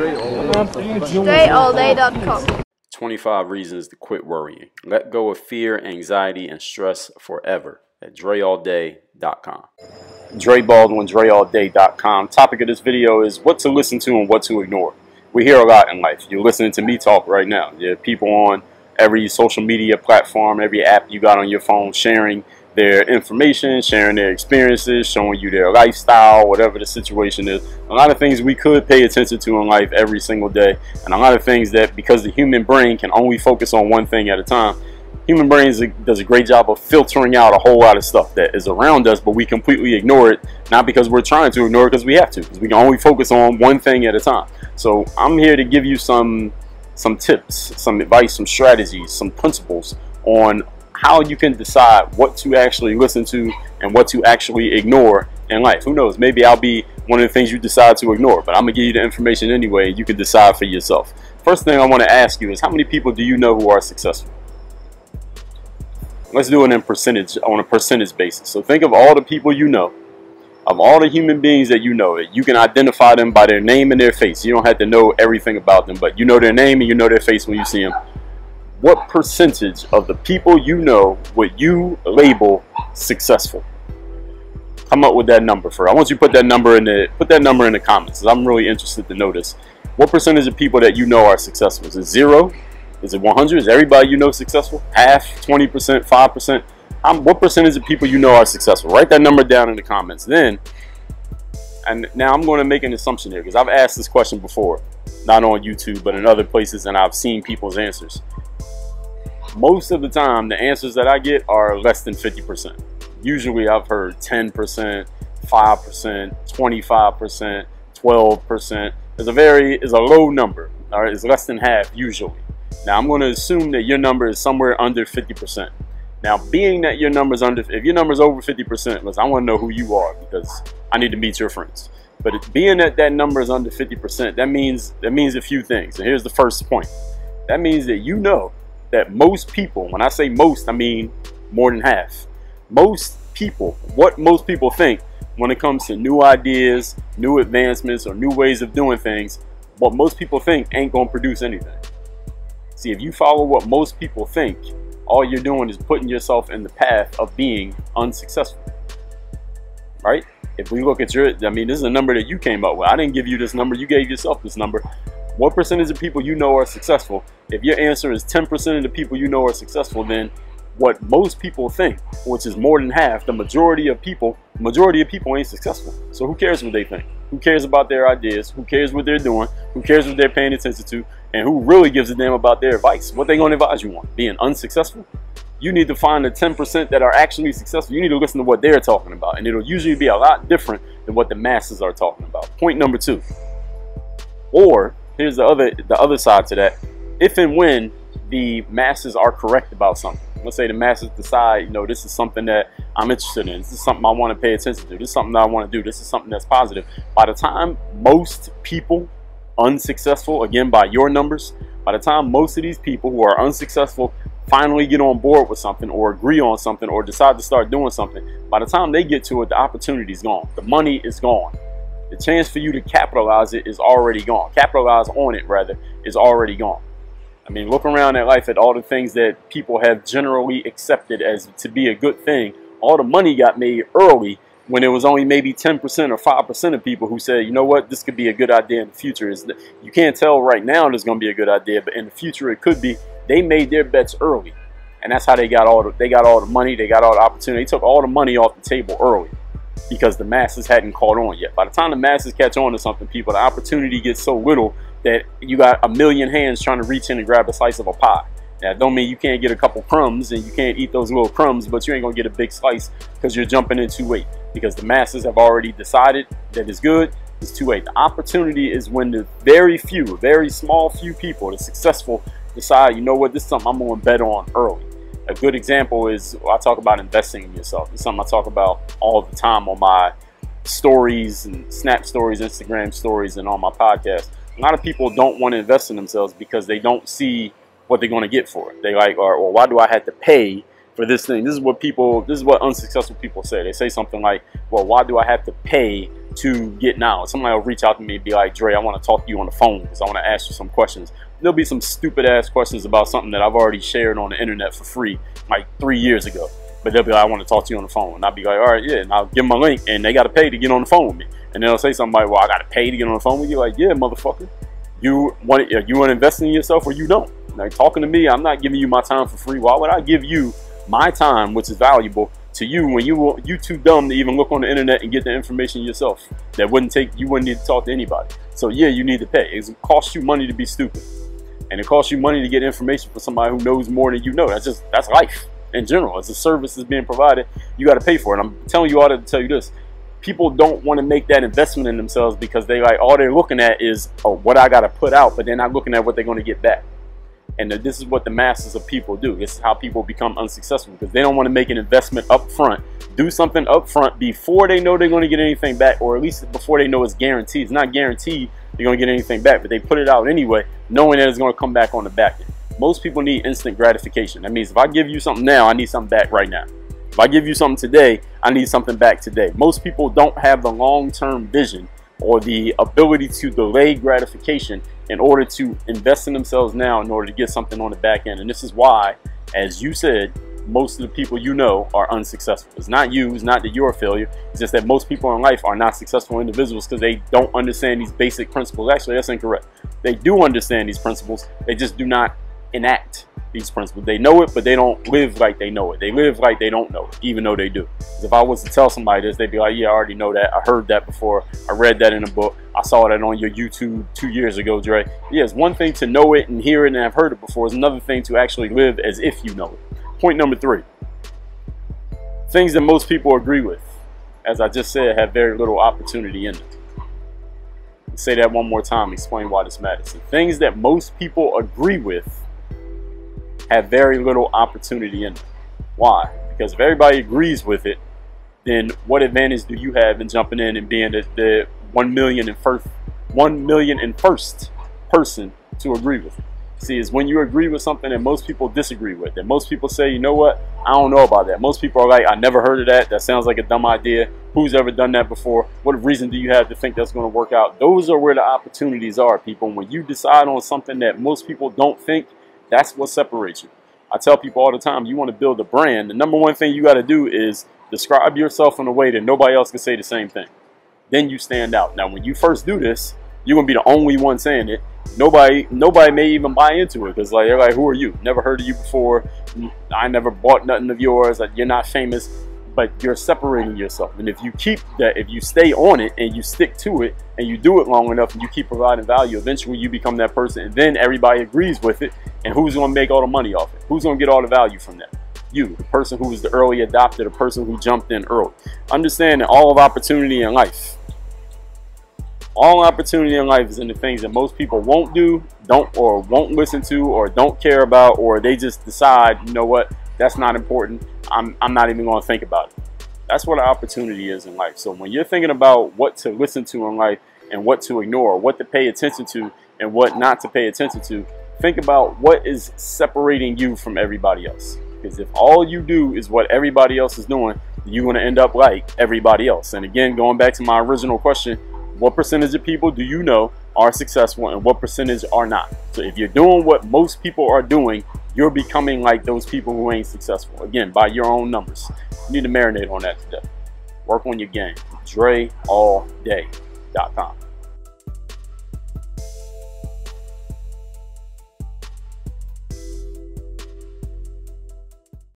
DreAllDay.com. 25 reasons to quit worrying. Let go of fear, anxiety, and stress forever at DreAllDay.com. Dre Baldwin, DreAllDay.com. Topic of this video is what to listen to and what to ignore. We hear a lot in life. You're listening to me talk right now. There are people on every social media platform, every app you got on your phone sharing their information, sharing their experiences, showing you their lifestyle, whatever the situation is. A lot of things we could pay attention to in life every single day, and a lot of things that, because the human brain can only focus on one thing at a time, human brain does a great job of filtering out a whole lot of stuff that is around us, but we completely ignore it, not because we're trying to ignore it, because we have to, because we can only focus on one thing at a time. So I'm here to give you some tips, some advice, some strategies, some principles on how you can decide what to actually listen to and what to actually ignore in life. Who knows, maybe I'll be one of the things you decide to ignore, but I'm gonna give you the information anyway. You can decide for yourself. First thing I want to ask you is, how many people do you know who are successful? Let's do it on a percentage basis. So think of all the people you know, of all the human beings that you know. You can identify them by their name and their face. You don't have to know everything about them, but you know their name and you know their face when you see them. What percentage of the people you know would you label successful? Come up with that number for. I want you to put that number in the comments, because I'm really interested to know this. What percentage of people that you know are successful? Is it 0? Is it 100? Is everybody you know successful? Half? 20%? 5%? What percentage of people you know are successful? Write that number down in the comments. Then, and now I'm going to make an assumption here, because I've asked this question before, not on YouTube, but in other places, and I've seen people's answers. Most of the time, the answers that I get are less than 50%. Usually I've heard 10%, 5%, 25%, 12%. It's a low number. All right, it's less than half usually. Now I'm going to assume that your number is somewhere under 50%. Now, being that your number is if your number is over 50%, listen, I want to know who you are, because I need to meet your friends. But being that that number is under 50%, that means a few things. And here's the first point. That means that you know that most people, when I say most, I mean more than half. Most people, what most people think when it comes to new ideas, new advancements, or new ways of doing things, what most people think ain't gonna produce anything. See, if you follow what most people think, all you're doing is putting yourself in the path of being unsuccessful, right? If we look at this is a number that you came up with. I didn't give you this number, you gave yourself this number. What percentage of people you know are successful? If your answer is 10% of the people you know are successful, then what most people think, which is more than half, the majority of people ain't successful. So who cares what they think? Who cares about their ideas? Who cares what they're doing? Who cares what they're paying attention to? And who really gives a damn about their advice? What they gonna advise you on? Being unsuccessful? You need to find the 10% that are actually successful. You need to listen to what they're talking about, and it'll usually be a lot different than what the masses are talking about. Point number 2. Or here's the other side to that. If and when the masses are correct about something, let's say the masses decide, this is something that I'm interested in, this is something I want to pay attention to, this is something that I want to do, this is something that's positive. By the time most people unsuccessful, again by your numbers, by the time most of these people who are unsuccessful finally get on board with something, or agree on something, or decide to start doing something, by the time they get to it, the opportunity's gone, the money is gone. The chance for you to capitalize it is already gone. Capitalize on it, rather, is already gone. I mean, look around at life at all the things that people have generally accepted as to be a good thing. All the money got made early, when it was only maybe 10% or 5% of people who said, you know what, this could be a good idea in the future. You can't tell right now there's going to be a good idea, but in the future it could be. They made their bets early, and that's how they got all the money, they got all the opportunity. They took all the money off the table early, because the masses hadn't caught on yet. By the time the masses catch on to something, people, the opportunity gets so little that you got a million hands trying to reach in and grab a slice of a pie. That don't mean you can't get a couple crumbs and you can't eat those little crumbs, but you ain't gonna get a big slice because you're jumping in too late, because the masses have already decided that it's good. It's too late. The opportunity is when the very small few people, the successful, decide, you know what, this is something I'm gonna bet on early. A good example is, I talk about investing in yourself. It's something I talk about all the time on my stories and Snap stories, Instagram stories, and on my podcast. A lot of people don't want to invest in themselves because they don't see what they're going to get for it. They like, or why do I have to pay for this thing? This is what unsuccessful people say. They say something like, well, why do I have to pay to get knowledge. Somebody will reach out to me and be like, Dre, I want to talk to you on the phone because I want to ask you some questions. There'll be some stupid ass questions about something that I've already shared on the internet for free like 3 years ago. But they'll be like, I want to talk to you on the phone. And I'll be like, all right, yeah. And I'll give them a link, and they got to pay to get on the phone with me. And they'll say something like, well, I got to pay to get on the phone with you. Like, yeah, motherfucker. You want to invest in yourself or you don't. Like, talking to me, I'm not giving you my time for free. Why would I give you my time, which is valuable, to you when you too dumb to even look on the internet and get the information yourself? You wouldn't need to talk to anybody. So yeah, you need to pay. It costs you money to be stupid, and it costs you money to get information from somebody who knows more than you know. That's life in general. As a service is being provided, you got to pay for it. I'm telling you all to tell you this: people don't want to make that investment in themselves because all they're looking at is, oh, what I got to put out, but they're not looking at what they're going to get back. And this is what the masses of people do. This is how people become unsuccessful, because they don't want to make an investment up front, do something up front before they know they're going to get anything back, or at least before they know it's guaranteed. It's not guaranteed they're going to get anything back, but they put it out anyway, knowing that it's going to come back on the back end. Most people need instant gratification. That means if I give you something now, I need something back right now. If I give you something today, I need something back today. Most people don't have the long-term vision or the ability to delay gratification in order to invest in themselves now in order to get something on the back end. And this is why, as you said, most of the people you know are unsuccessful. It's not you, it's not that you're a failure. It's just that most people in life are not successful individuals because they don't understand these basic principles. Actually, that's incorrect. They do understand these principles, they just do not enact these principles. They know it, but they don't live like they know it. They live like they don't know it, even though they do. If I was to tell somebody this, they'd be like, yeah, I already know that. I heard that before. I read that in a book. I saw that on your YouTube 2 years ago, Dre. Yeah, it's one thing to know it and hear it and have heard it before. It's another thing to actually live as if you know it. Point number 3. Things that most people agree with, as I just said, have very little opportunity in them. Say that one more time, explain why this matters. The things that most people agree with have very little opportunity in them. Why? Because if everybody agrees with it, then what advantage do you have in jumping in and being the 1 million and first person to agree with it? See, it's when you agree with something that most people disagree with, that most people say, you know what, I don't know about that. Most people are like, I never heard of that. That sounds like a dumb idea. Who's ever done that before? What reason do you have to think that's going to work out? Those are where the opportunities are, people. When you decide on something that most people don't think, that's what separates you. I tell people all the time, you want to build a brand, the number one thing you got to do is describe yourself in a way that nobody else can say the same thing. Then you stand out. Now, when you first do this, you're going to be the only one saying it. Nobody may even buy into it because they're like, who are you? Never heard of you before. I never bought nothing of yours. Like, you're not famous. But you're separating yourself. And if you keep that, if you stay on it and you stick to it and you do it long enough and you keep providing value, eventually you become that person. And then everybody agrees with it. And who's going to make all the money off it? Who's going to get all the value from that? You, the person who was the early adopter, the person who jumped in early. Understand that all of opportunity in life, all opportunity in life is in the things that most people won't do, won't listen to, or don't care about, or they just decide, you know what, that's not important. I'm not even going to think about it. That's what an opportunity is in life. So when you're thinking about what to listen to in life and what to ignore, what to pay attention to and what not to pay attention to, think about what is separating you from everybody else. Because if all you do is what everybody else is doing, you're going to end up like everybody else. And again, going back to my original question, what percentage of people do you know are successful and what percentage are not? So if you're doing what most people are doing, you're becoming like those people who ain't successful. Again, by your own numbers. You need to marinate on that today. Work on your game. DreAllDay.com.